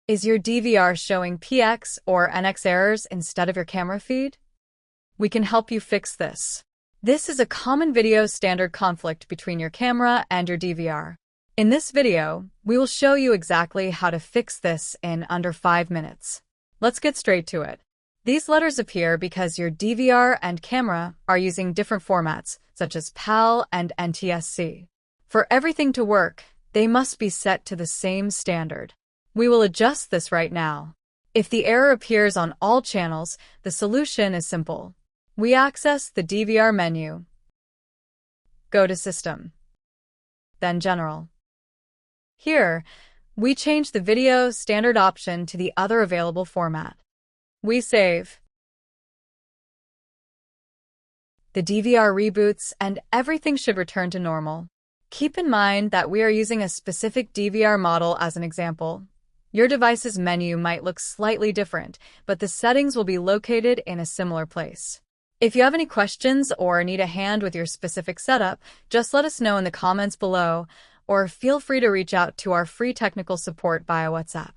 Is your DVR showing PX or NX errors instead of your camera feed? We can help you fix this. This is a common video standard conflict between your camera and your DVR. In this video, we will show you exactly how to fix this in under 5 minutes. Let's get straight to it. These letters appear because your DVR and camera are using different formats, such as PAL and NTSC. For everything to work, they must be set to the same standard. We will adjust this right now. If the error appears on all channels, the solution is simple. We access the DVR menu, go to System, then General. Here, we change the video standard option to the other available format. We save. The DVR reboots and everything should return to normal. Keep in mind that we are using a specific DVR model as an example. Your device's menu might look slightly different, but the settings will be located in a similar place. If you have any questions or need a hand with your specific setup, just let us know in the comments below, or feel free to reach out to our free technical support via WhatsApp.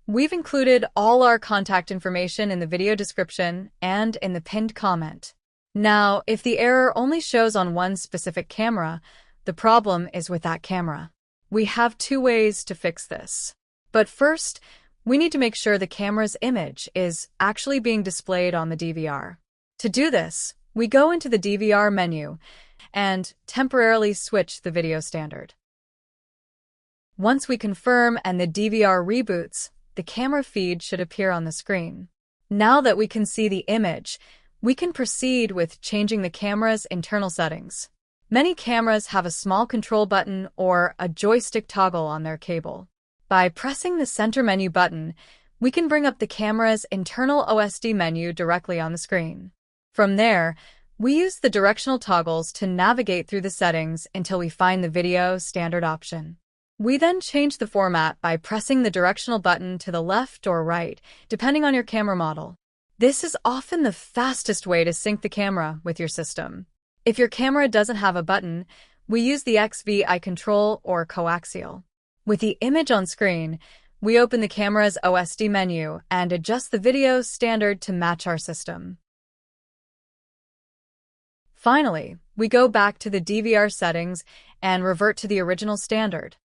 We've included all our contact information in the video description and in the pinned comment. Now, if the error only shows on one specific camera, the problem is with that camera. We have 2 ways to fix this. But first, we need to make sure the camera's image is actually being displayed on the DVR. To do this, we go into the DVR menu and temporarily switch the video standard. Once we confirm and the DVR reboots, the camera feed should appear on the screen. Now that we can see the image, we can proceed with changing the camera's internal settings. Many cameras have a small control button or a joystick toggle on their cable. By pressing the center menu button, we can bring up the camera's internal OSD menu directly on the screen. From there, we use the directional toggles to navigate through the settings until we find the video standard option. We then change the format by pressing the directional button to the left or right, depending on your camera model. This is often the fastest way to sync the camera with your system. If your camera doesn't have a button, we use the XVI control or coaxial. With the image on screen, we open the camera's OSD menu and adjust the video standard to match our system. Finally, we go back to the DVR settings and revert to the original standard.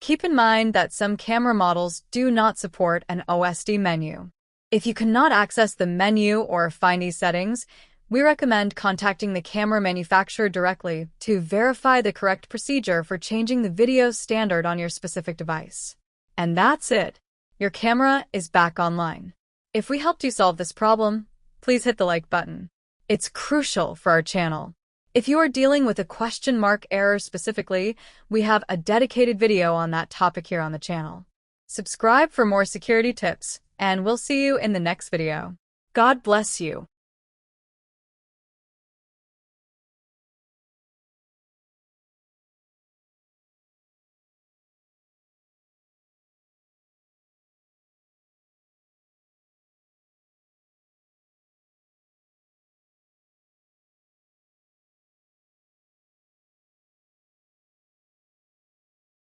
Keep in mind that some camera models do not support an OSD menu. If you cannot access the menu or find these settings, we recommend contacting the camera manufacturer directly to verify the correct procedure for changing the video standard on your specific device. And that's it. Your camera is back online. If we helped you solve this problem, please hit the like button. It's crucial for our channel. If you are dealing with a question mark error specifically, we have a dedicated video on that topic here on the channel. Subscribe for more security tips, and we'll see you in the next video. God bless you.